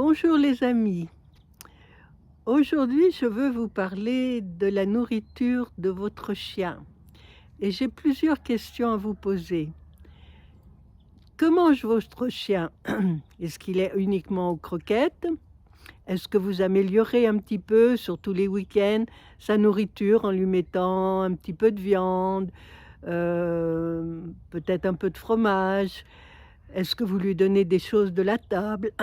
Bonjour les amis. Aujourd'hui, je veux vous parler de la nourriture de votre chien et j'ai plusieurs questions à vous poser. Que mange votre chien? Est-ce qu'il est uniquement aux croquettes? Est-ce que vous améliorez un petit peu, surtout les week-ends, sa nourriture en lui mettant un petit peu de viande, peut-être un peu de fromage? Est-ce que vous lui donnez des choses de la table?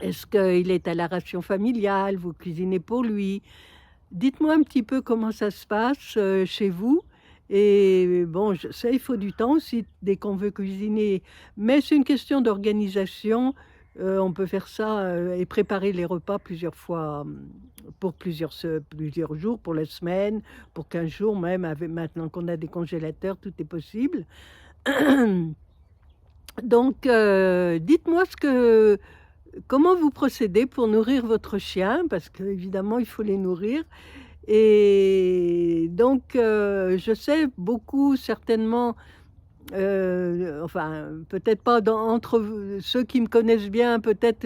Est-ce qu'il est à la ration familiale? Vous cuisinez pour lui? Dites-moi un petit peu comment ça se passe, chez vous et bon, je sais, il faut du temps aussi dès qu'on veut cuisiner, mais c'est une question d'organisation. On peut faire ça, et préparer les repas plusieurs fois, pour plusieurs jours, pour la semaine, pour 15 jours même, avec maintenant qu'on a des congélateurs, tout est possible. Donc, dites-moi comment vous procédez pour nourrir votre chien? Parce qu'évidemment, il faut les nourrir et donc, je sais beaucoup certainement, enfin, peut-être pas entre ceux qui me connaissent bien, peut-être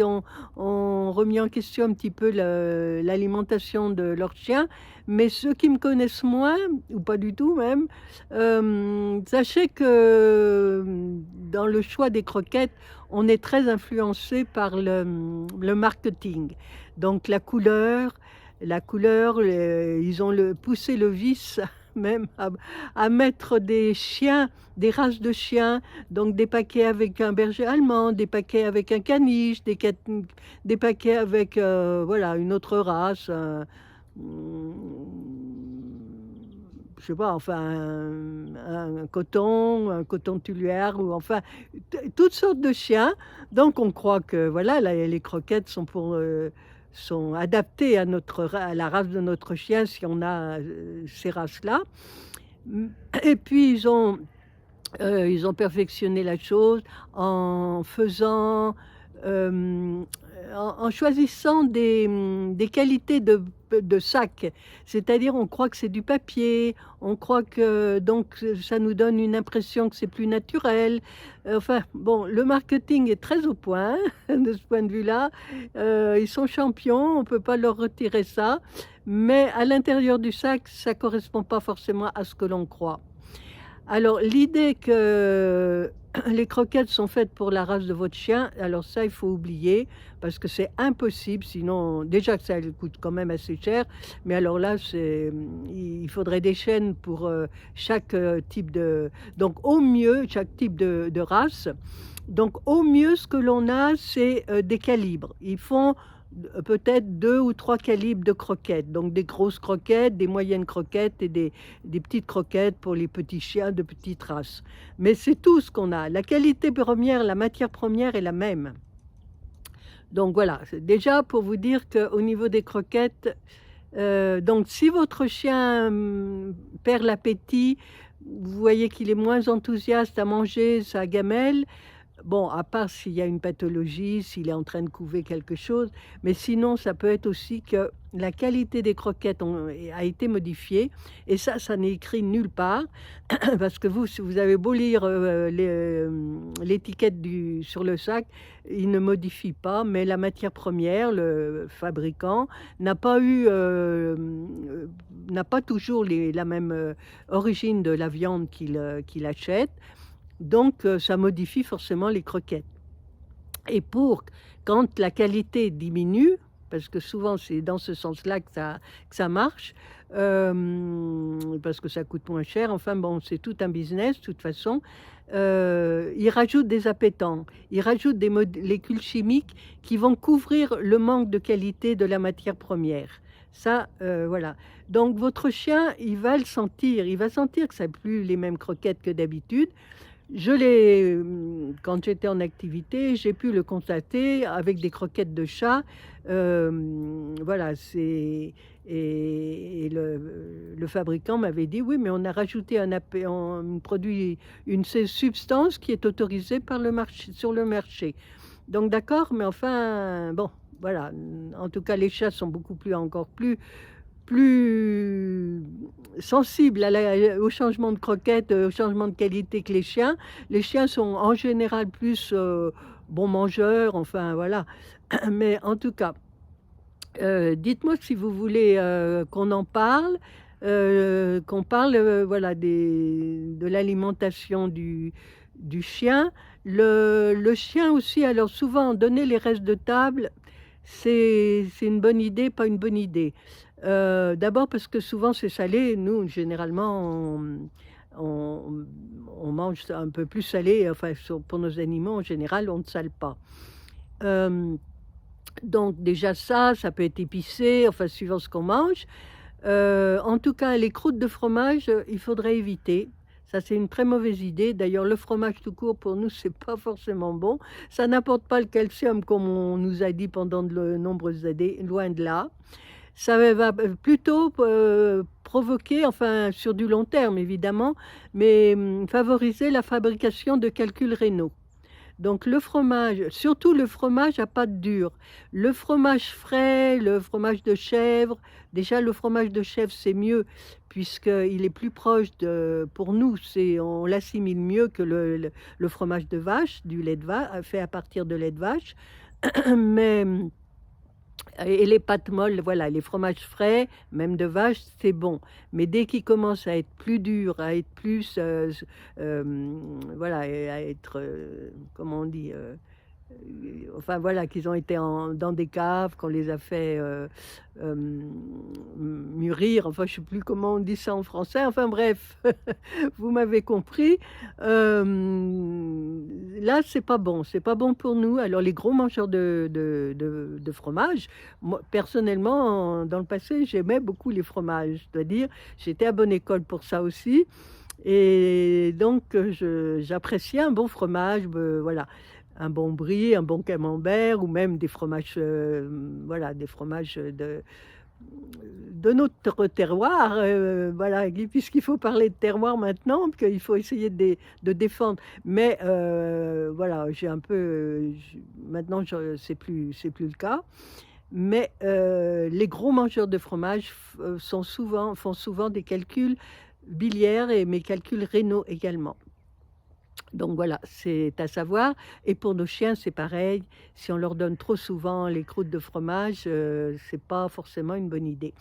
ont remis en question un petit peu l'alimentation de leur chien, mais ceux qui me connaissent moins ou pas du tout même, sachez que, dans le choix des croquettes, on est très influencé par le marketing. Donc la couleur, ils ont poussé le vice même à mettre des races de chiens, donc des paquets avec un berger allemand, des paquets avec un caniche, des paquets avec, voilà, une autre race, je sais pas, enfin, un coton tuluar ou enfin, toutes sortes de chiens. Donc on croit que voilà, les croquettes sont adaptées à la race de notre chien si on a, ces races-là. Mmh et puis ils ont perfectionné la chose en faisant, hem, en choisissant des qualités de sac. C'est-à-dire, on croit que c'est du papier, on croit que donc ça nous donne une impression que c'est plus naturel. Enfin bon, le marketing est très au point de ce point de vue-là. Ils sont champions, on peut pas leur retirer ça, mais à l'intérieur du sac, ça correspond pas forcément à ce que l'on croit. Alors l'idée que les croquettes sont faites pour la race de votre chien, alors ça, il faut oublier parce que c'est impossible, sinon déjà que ça coûte quand même assez cher, mais alors là, il faudrait des chaînes pour, chaque, type de donc au mieux, chaque type de race. Donc au mieux, ce que l'on a, c'est, des calibres. Ils font peut-être 2 ou 3 calibres de croquettes, donc des grosses croquettes, des moyennes croquettes et des petites croquettes pour les petits chiens de petite race. Mais c'est tout ce qu'on a. La qualité première, la matière première est la même. Donc voilà, c'est déjà pour vous dire qu'au niveau des croquettes, donc si votre chien, perd l'appétit, vous voyez qu'il est moins enthousiaste à manger sa gamelle. Bon, à part s'il y a une pathologie, s'il est en train de couver quelque chose, mais sinon ça peut être aussi que la qualité des croquettes a été modifiée et ça n'est écrit nulle part parce que si vous avez beau lire, l'étiquette sur le sac, il ne modifie pas, mais la matière première, le fabricant n'a pas toujours la même, origine de la viande qu'il achète. Donc, ça modifie forcément les croquettes et quand la qualité diminue, parce que souvent c'est dans ce sens-là que ça marche, parce que ça coûte moins cher, enfin bon, c'est tout un business de toute façon. Ils rajoutent des appétants, ils rajoutent des molécules chimiques qui vont couvrir le manque de qualité de la matière première. Ça, voilà. Donc votre chien, il va sentir que ça plus les mêmes croquettes que d'habitude. Quand j'étais en activité, j'ai pu le constater avec des croquettes de chat. Voilà, et le fabricant m'avait dit: «Oui, mais on a rajouté un produit, une substance qui est autorisée par le marché sur le marché». Donc d'accord, mais enfin, bon, voilà, en tout cas, les chats sont beaucoup plus sensibles au changement de croquettes, au changement de qualité que les chiens. Les chiens sont en général plus, bons mangeurs, enfin voilà. Mais en tout cas, dites-moi si vous voulez, qu'on en parle, qu'on parle, voilà, de l'alimentation du chien. Le chien aussi, alors souvent donner les restes de table, c'est une bonne idée, pas une bonne idée. D'abord parce que souvent c'est salé. Nous, généralement, on on mange un peu plus salé, enfin pour nos animaux en général, on ne sale pas. Hem donc déjà ça peut être épicé, enfin suivant ce qu'on mange. En tout cas, les croûtes de fromage, il faudrait éviter. Ça, c'est une très mauvaise idée. D'ailleurs, le fromage tout court, pour nous, c'est pas forcément bon. Ça n'apporte pas le calcium comme on nous a dit pendant de nombreuses années, loin de là. Ça va plutôt, provoquer, enfin sur du long terme évidemment, mais favoriser la fabrication de calculs rénaux. Donc le fromage, surtout le fromage à pâte dure. Le fromage frais, le fromage de chèvre, déjà le fromage de chèvre, c'est mieux puisqu'il est plus proche de pour nous, c'est on l'assimile mieux que le fromage de vache, du lait de vache fait à partir de lait de vache. Mais et les pâtes molles, voilà, les fromages frais, même de vache, c'est bon. Mais dès qu'ils commencent à être plus durs, à être plus, voilà, et à être, comment on dit? Enfin voilà, qu'ils ont été dans des caves, qu'on les a fait, mûrir, enfin je sais plus comment on dit ça en français, enfin bref, vous m'avez compris. Là, c'est pas bon pour nous. Alors les gros mangeurs de fromage, moi personnellement, dans le passé, j'aimais beaucoup les fromages. Je dois dire, j'étais à bonne école pour ça aussi et donc je j'appréciais un bon fromage, voilà. Un bon brie, un bon camembert ou même des fromages, voilà, des fromages, de notre terroir, voilà, puisqu'il faut parler de terroir maintenant, qu'il faut essayer de défendre. Mais voilà, j'ai un peu, maintenant je c'est plus le cas. Mais les gros mangeurs de fromage font souvent des calculs biliaires et mes calculs rénaux également. Donc voilà, c'est à savoir et pour nos chiens, c'est pareil. Si on leur donne trop souvent les croûtes de fromage, c'est pas forcément une bonne idée.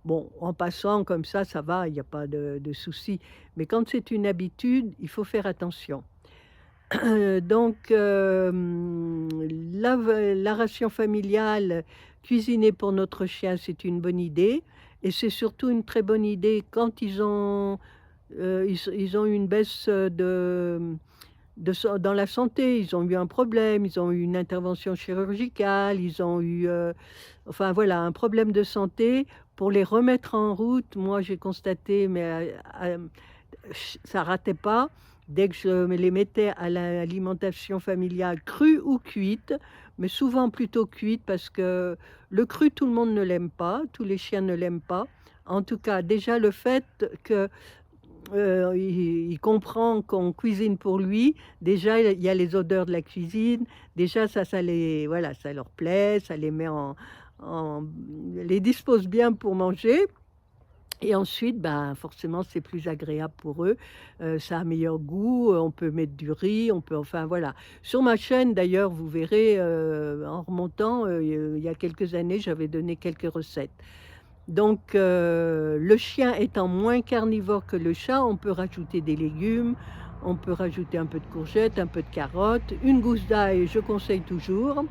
Bon, en passant comme ça va, il y a pas de souci. Mais quand c'est une habitude, il faut faire attention. Donc la ration familiale cuisinée pour notre chien, c'est une bonne idée et c'est surtout une très bonne idée quand ils ont eu une baisse, dans la santé, ils ont eu un problème, ils ont eu une intervention chirurgicale, ils ont eu, enfin voilà, un problème de santé. Pour les remettre en route, moi j'ai constaté, mais ça ratait pas. Dès que je me les mettais à l'alimentation familiale crue ou cuite, mais souvent plutôt cuite parce que le cru, tout le monde ne l'aime pas, tous les chiens ne l'aiment pas. En tout cas, déjà le fait que il comprend qu'on cuisine pour lui. Déjà, il y a les odeurs de la cuisine. Déjà, ça les voilà, ça leur plaît, ça les met en les dispose bien pour manger et ensuite, ben, forcément, c'est plus agréable pour eux. Ça a meilleur goût, on peut mettre du riz, on peut enfin voilà. Sur ma chaîne d'ailleurs, vous verrez, en remontant, il y a quelques années, j'avais donné quelques recettes. Donc le chien étant moins carnivore que le chat, on peut rajouter des légumes, on peut rajouter un peu de courgettes, un peu de carottes, une gousse d'ail, je conseille toujours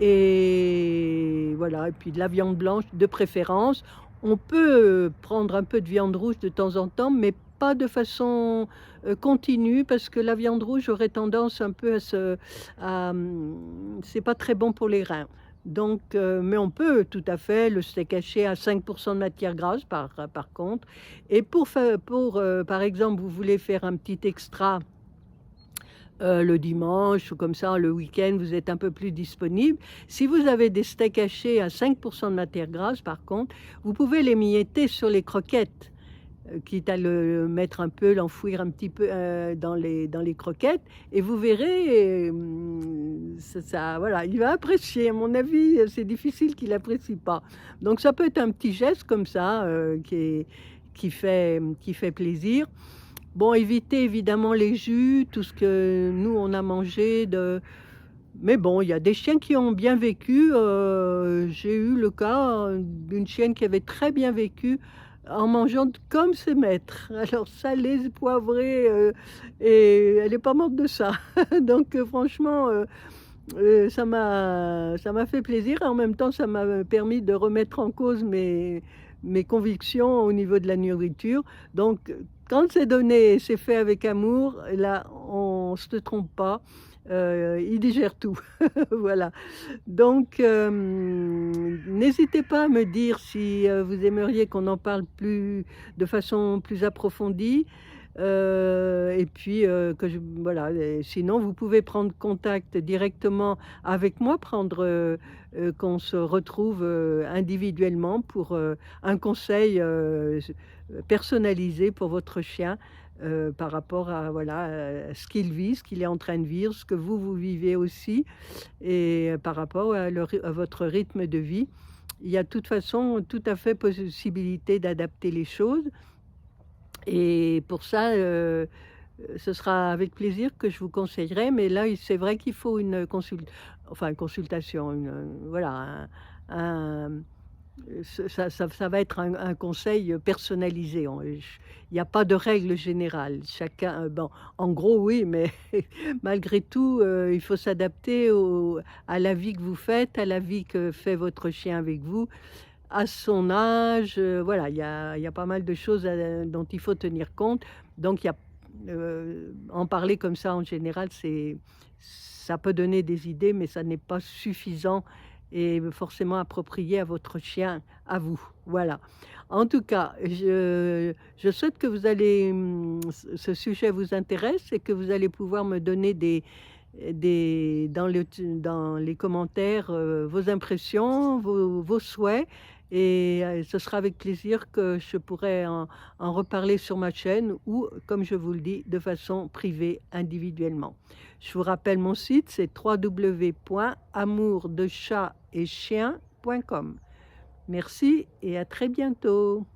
et voilà et puis de la viande blanche de préférence. On peut, prendre un peu de viande rouge de temps en temps, mais pas de façon, continue parce que la viande rouge aurait tendance un peu c'est pas très bon pour les reins. Donc mais on peut tout à fait le steak haché à 5 de matière grasse par contre et par exemple, vous voulez faire un petit extra, le dimanche ou comme ça, le week-end, vous êtes un peu plus disponible. Si vous avez des steaks hachés à 5 de matière grasse, par contre, vous pouvez les mietter sur les croquettes, quitte à le mettre un peu, l'enfouir un petit peu, dans les croquettes et vous verrez, ça voilà, il va apprécier. À mon avis, c'est difficile qu'il apprécie pas. Donc ça peut être un petit geste comme ça, qui fait plaisir. Bon, éviter évidemment les jus, tout ce que nous on a mangé Mais bon, il y a des chiens qui ont bien vécu, j'ai eu le cas, d'une chienne qui avait très bien vécu en mangeant comme ses maîtres. Alors salé, poivré, et elle est pas morte de ça. Donc franchement, ça m'a fait plaisir et en même temps, ça m'a permis de remettre en cause mes convictions au niveau de la nourriture. Donc, quand c'est donné et c'est fait avec amour, là, on se trompe pas, il digère tout. Voilà. Donc, n'hésitez pas à me dire si, vous aimeriez qu'on en parle plus de façon plus approfondie. Et puis, que je voilà, et sinon vous pouvez prendre contact directement avec moi, qu'on se retrouve, individuellement pour, un conseil, personnalisé pour votre chien, par rapport à voilà, ce qu'il vit, ce qu'il est en train de vivre, ce que vous vivez aussi et par rapport à votre rythme de vie. Il y a de toute façon tout à fait possibilité d'adapter les choses et pour ça, ce sera avec plaisir que je vous conseillerai, mais là, c'est vrai qu'il faut une consultation, voilà, un ça va être un conseil personnalisé. Il n'y a pas de règle générale. Chacun, bon, en gros, oui, mais malgré tout, il faut s'adapter à la vie que vous faites, à la vie que fait votre chien avec vous, à son âge, voilà, il y a pas mal de choses, dont il faut tenir compte. Donc en parler comme ça en général, ça peut donner des idées, mais ça n'est pas suffisant et forcément approprié à votre chien, à vous. Voilà. En tout cas, je souhaite que ce sujet vous intéresse et que vous allez pouvoir me donner dans les commentaires, vos impressions, vos souhaits et ce sera avec plaisir que je pourrai en reparler sur ma chaîne ou, comme je vous le dis, de façon privée, individuellement. Je vous rappelle mon site, c'est www.amourdechatetchien.com. Merci et à très bientôt.